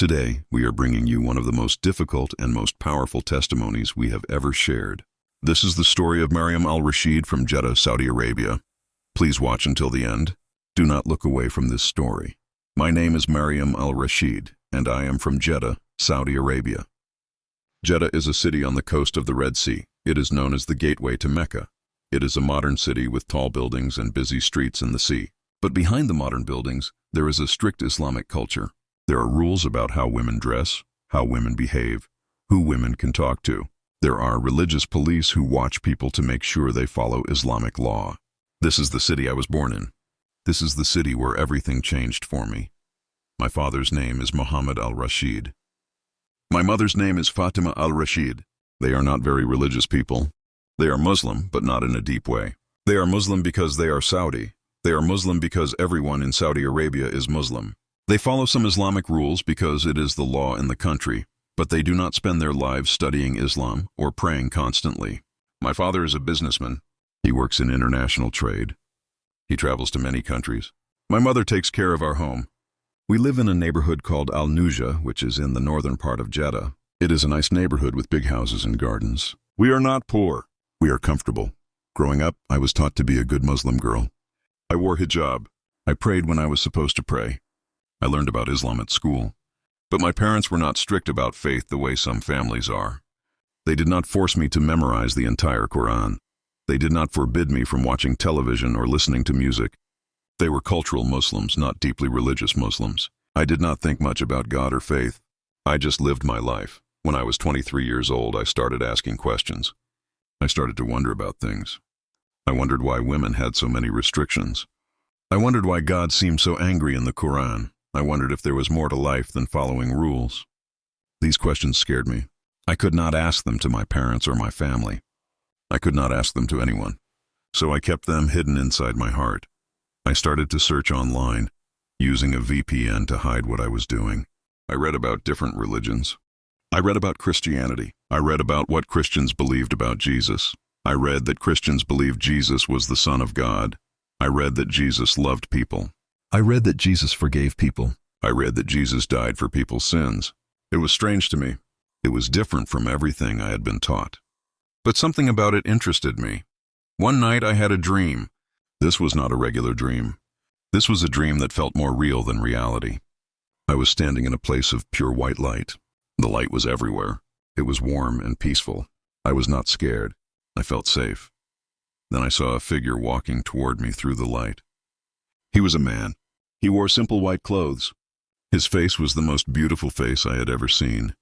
Today, we are bringing you one of the most difficult and most powerful testimonies we have ever shared. This is the story of Mariam al-Rashid from Jeddah, Saudi Arabia. Please watch until the end. Do not look away from this story. My name is Mariam al-Rashid, and I am from Jeddah, Saudi Arabia. Jeddah is a city on the coast of the Red Sea. It is known as the gateway to Mecca. It is a modern city with tall buildings and busy streets in the sea. But behind the modern buildings, there is a strict Islamic culture. There are rules about how women dress, how women behave, who women can talk to. There are religious police who watch people to make sure they follow Islamic law. This is the city I was born in. This is the city where everything changed for me. My father's name is Muhammad al-Rashid. My mother's name is Fatima al-Rashid. They are not very religious people. They are Muslim, but not in a deep way. They are Muslim because they are Saudi. They are Muslim because everyone in Saudi Arabia is Muslim. They follow some Islamic rules because it is the law in the country, but they do not spend their lives studying Islam or praying constantly. My father is a businessman. He works in international trade. He travels to many countries. My mother takes care of our home. We live in a neighborhood called Al-Nuja, which is in the northern part of Jeddah. It is a nice neighborhood with big houses and gardens. We are not poor. We are comfortable. Growing up, I was taught to be a good Muslim girl. I wore hijab. I prayed when I was supposed to pray. I learned about Islam at school. But my parents were not strict about faith the way some families are. They did not force me to memorize the entire Quran. They did not forbid me from watching television or listening to music. They were cultural Muslims, not deeply religious Muslims. I did not think much about God or faith. I just lived my life. When I was 23 years old, I started asking questions. I started to wonder about things. I wondered why women had so many restrictions. I wondered why God seemed so angry in the Quran. I wondered if there was more to life than following rules. These questions scared me. I could not ask them to my parents or my family. I could not ask them to anyone. So I kept them hidden inside my heart. I started to search online, using a VPN to hide what I was doing. I read about different religions. I read about Christianity. I read about what Christians believed about Jesus. I read that Christians believed Jesus was the Son of God. I read that Jesus loved people. I read that Jesus forgave people. I read that Jesus died for people's sins. It was strange to me. It was different from everything I had been taught. But something about it interested me. One night I had a dream. This was not a regular dream. This was a dream that felt more real than reality. I was standing in a place of pure white light. The light was everywhere. It was warm and peaceful. I was not scared. I felt safe. Then I saw a figure walking toward me through the light. He was a man. He wore simple white clothes. His face was the most beautiful face I had ever seen.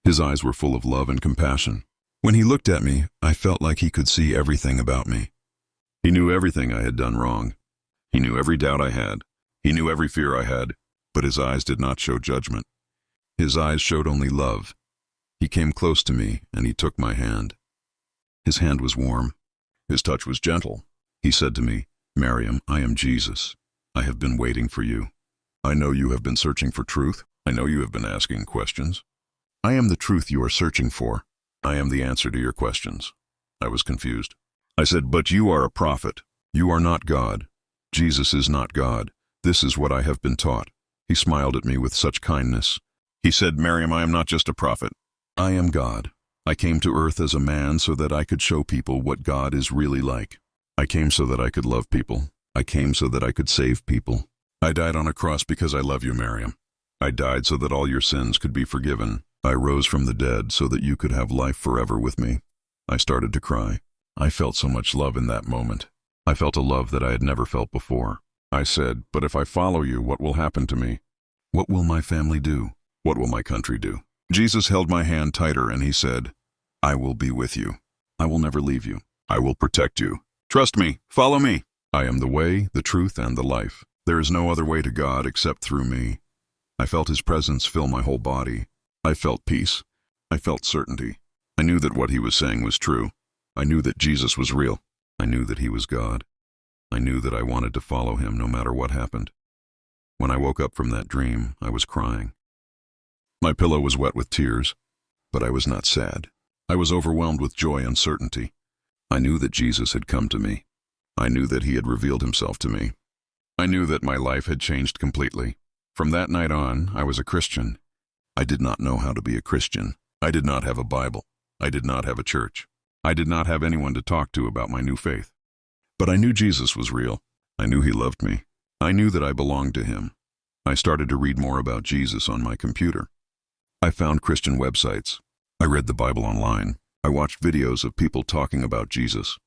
His eyes were full of love and compassion. When he looked at me, I felt like he could see everything about me. He knew everything I had done wrong. He knew every doubt I had. He knew every fear I had, but his eyes did not show judgment. His eyes showed only love. He came close to me, and he took my hand. His hand was warm. His touch was gentle. He said to me, "Mariam, I am Jesus. I have been waiting for you. I know you have been searching for truth. I know you have been asking questions. I am the truth you are searching for. I am the answer to your questions." I was confused. I said, "But you are a prophet. You are not God. Jesus is not God. This is what I have been taught." He smiled at me with such kindness. He said, "Mariam, I am not just a prophet. I am God. I came to earth as a man so that I could show people what God is really like. I came so that I could love people. I came so that I could save people. I died on a cross because I love you, Mariam. I died so that all your sins could be forgiven. I rose from the dead so that you could have life forever with me." I started to cry. I felt so much love in that moment. I felt a love that I had never felt before. I said, "But if I follow you, what will happen to me? What will my family do? What will my country do?" Jesus held my hand tighter and he said, "I will be with you. I will never leave you. I will protect you. Trust me. Follow me. I am the way, the truth, and the life. There is no other way to God except through me." I felt his presence fill my whole body. I felt peace. I felt certainty. I knew that what he was saying was true. I knew that Jesus was real. I knew that he was God. I knew that I wanted to follow him no matter what happened. When I woke up from that dream, I was crying. My pillow was wet with tears, but I was not sad. I was overwhelmed with joy and certainty. I knew that Jesus had come to me. I knew that he had revealed himself to me. I knew that my life had changed completely. From that night on, I was a Christian. I did not know how to be a Christian. I did not have a Bible. I did not have a church. I did not have anyone to talk to about my new faith. But I knew Jesus was real. I knew he loved me. I knew that I belonged to him. I started to read more about Jesus on my computer. I found Christian websites. I read the Bible online. I watched videos of people talking about Jesus.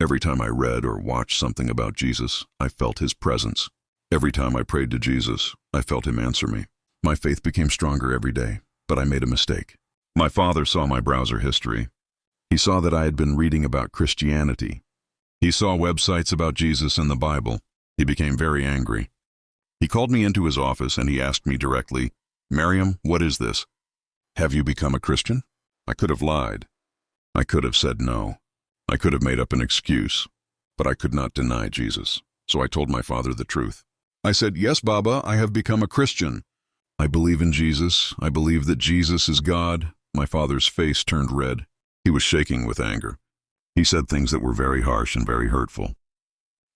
Every time I read or watched something about Jesus, I felt his presence. Every time I prayed to Jesus, I felt him answer me. My faith became stronger every day, but I made a mistake. My father saw my browser history. He saw that I had been reading about Christianity. He saw websites about Jesus and the Bible. He became very angry. He called me into his office and he asked me directly, "Miriam, what is this? Have you become a Christian?" I could have lied. I could have said no. I could have made up an excuse, but I could not deny Jesus. So I told my father the truth. I said, "Yes, Baba, I have become a Christian. I believe in Jesus. I believe that Jesus is God." My father's face turned red. He was shaking with anger. He said things that were very harsh and very hurtful.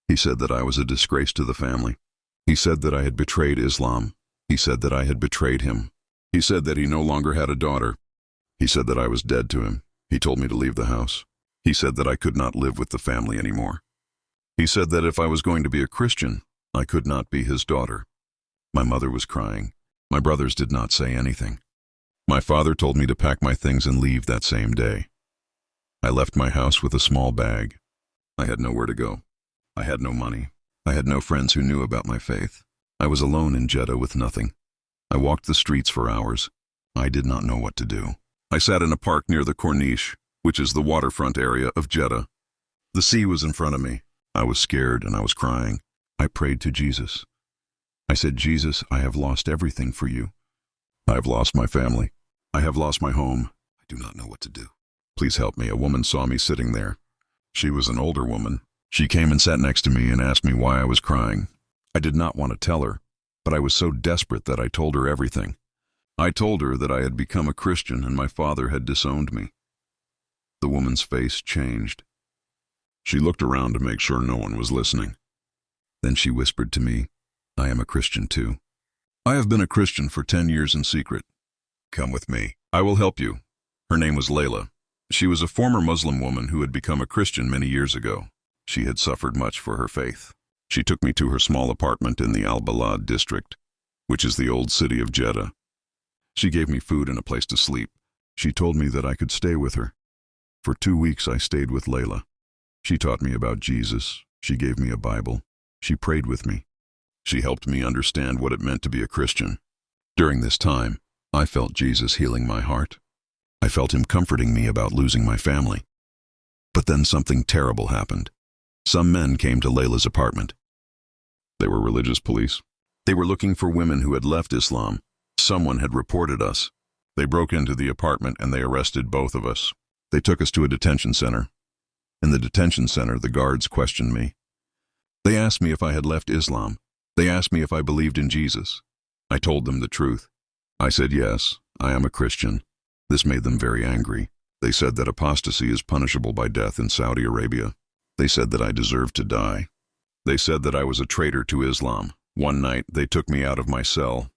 He said that I was a disgrace to the family. He said that I had betrayed Islam. He said that I had betrayed him. He said that he no longer had a daughter. He said that I was dead to him. He told me to leave the house. He said that I could not live with the family anymore. He said that if I was going to be a Christian, I could not be his daughter. My mother was crying. My brothers did not say anything. My father told me to pack my things and leave that same day. I left my house with a small bag. I had nowhere to go. I had no money. I had no friends who knew about my faith. I was alone in Jeddah with nothing. I walked the streets for hours. I did not know what to do. I sat in a park near the Corniche, which is the waterfront area of Jeddah. The sea was in front of me. I was scared and I was crying. I prayed to Jesus. I said, "Jesus, I have lost everything for you. I have lost my family. I have lost my home. I do not know what to do. Please help me." A woman saw me sitting there. She was an older woman. She came and sat next to me and asked me why I was crying. I did not want to tell her, but I was so desperate that I told her everything. I told her that I had become a Christian and my father had disowned me. The woman's face changed. She looked around to make sure no one was listening. Then she whispered to me, "I am a Christian too. I have been a Christian for 10 years in secret. Come with me. I will help you." Her name was Layla. She was a former Muslim woman who had become a Christian many years ago. She had suffered much for her faith. She took me to her small apartment in the Al-Balad district, which is the old city of Jeddah. She gave me food and a place to sleep. She told me that I could stay with her. For 2 weeks I stayed with Layla. She taught me about Jesus. She gave me a Bible. She prayed with me. She helped me understand what it meant to be a Christian. During this time, I felt Jesus healing my heart. I felt him comforting me about losing my family. But then something terrible happened. Some men came to Layla's apartment. They were religious police. They were looking for women who had left Islam. Someone had reported us. They broke into the apartment and they arrested both of us. They took us to a detention center. In the detention center, the guards questioned me. They asked me if I had left Islam. They asked me if I believed in Jesus. I told them the truth. I said, "Yes, I am a Christian." This made them very angry. They said that apostasy is punishable by death in Saudi Arabia. They said that I deserved to die. They said that I was a traitor to Islam. One night, they took me out of my cell.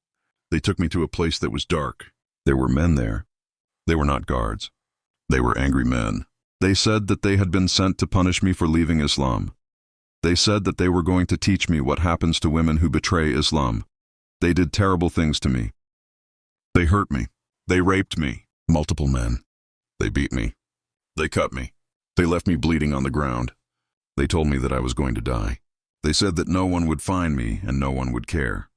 They took me to a place that was dark. There were men there. They were not guards. They were angry men. They said that they had been sent to punish me for leaving Islam. They said that they were going to teach me what happens to women who betray Islam. They did terrible things to me. They hurt me. They raped me. Multiple men. They beat me. They cut me. They left me bleeding on the ground. They told me that I was going to die. They said that no one would find me and no one would care.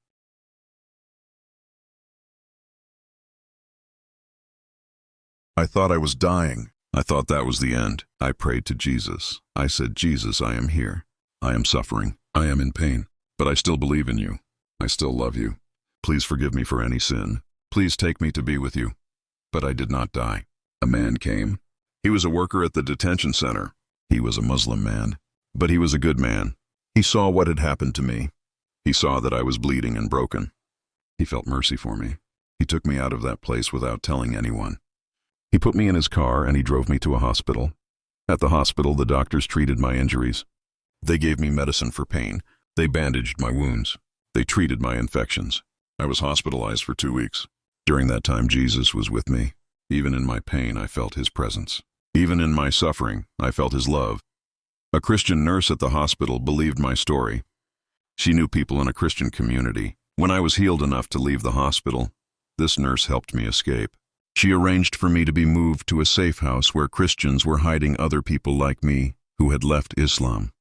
I thought I was dying. I thought that was the end. I prayed to Jesus. I said, "Jesus, I am here. I am suffering. I am in pain. But I still believe in you. I still love you. Please forgive me for any sin. Please take me to be with you." But I did not die. A man came. He was a worker at the detention center. He was a Muslim man, but he was a good man. He saw what had happened to me. He saw that I was bleeding and broken. He felt mercy for me. He took me out of that place without telling anyone. He put me in his car and he drove me to a hospital. At the hospital, the doctors treated my injuries. They gave me medicine for pain. They bandaged my wounds. They treated my infections. I was hospitalized for 2 weeks. During that time, Jesus was with me. Even in my pain, I felt his presence. Even in my suffering, I felt his love. A Christian nurse at the hospital believed my story. She knew people in a Christian community. When I was healed enough to leave the hospital, this nurse helped me escape. She arranged for me to be moved to a safe house where Christians were hiding other people like me who had left Islam.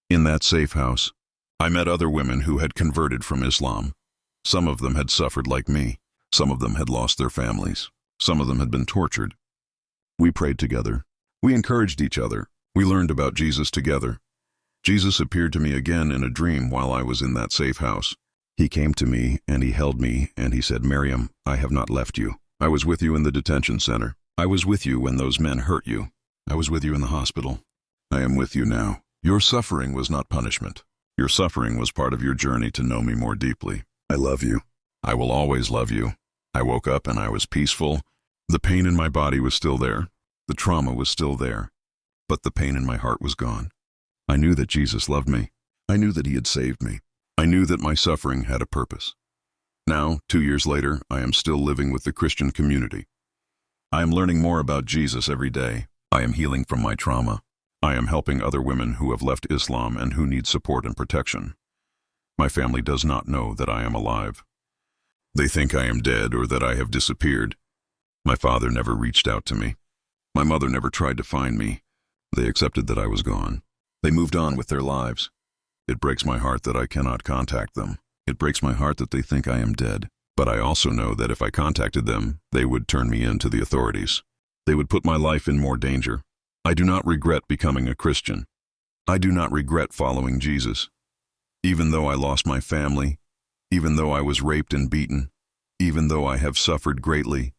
In that safe house, I met other women who had converted from Islam. Some of them had suffered like me. Some of them had lost their families. Some of them had been tortured. We prayed together. We encouraged each other. We learned about Jesus together. Jesus appeared to me again in a dream while I was in that safe house. He came to me and he held me and he said, "Miriam, I have not left you. I was with you in the detention center. I was with you when those men hurt you. I was with you in the hospital. I am with you now. Your suffering was not punishment. Your suffering was part of your journey to know me more deeply. I love you. I will always love you." I woke up and I was peaceful. The pain in my body was still there. The trauma was still there. But the pain in my heart was gone. I knew that Jesus loved me. I knew that he had saved me. I knew that my suffering had a purpose. Now, 2 years later, I am still living with the Christian community. I am learning more about Jesus every day. I am healing from my trauma. I am helping other women who have left Islam and who need support and protection. My family does not know that I am alive. They think I am dead or that I have disappeared. My father never reached out to me. My mother never tried to find me. They accepted that I was gone. They moved on with their lives. It breaks my heart that I cannot contact them. It breaks my heart that they think I am dead. But I also know that if I contacted them, they would turn me in to the authorities. They would put my life in more danger. I do not regret becoming a Christian. I do not regret following Jesus. Even though I lost my family, even though I was raped and beaten, even though I have suffered greatly,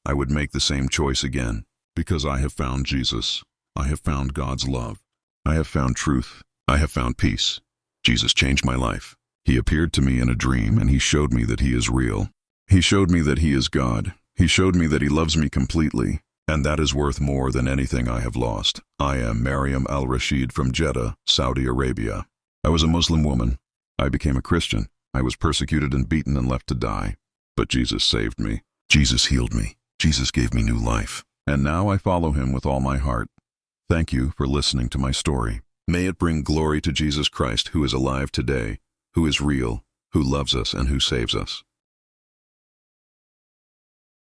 I would make the same choice again, because I have found Jesus. I have found God's love. I have found truth. I have found peace. Jesus changed my life. He appeared to me in a dream and he showed me that he is real. He showed me that he is God. He showed me that he loves me completely, and that is worth more than anything I have lost. I am Mariam Al-Rashid from Jeddah, Saudi Arabia. I was a Muslim woman. I became a Christian. I was persecuted and beaten and left to die. But Jesus saved me. Jesus healed me. Jesus gave me new life. And now I follow him with all my heart. Thank you for listening to my story. May it bring glory to Jesus Christ, who is alive today, who is real, who loves us and who saves us.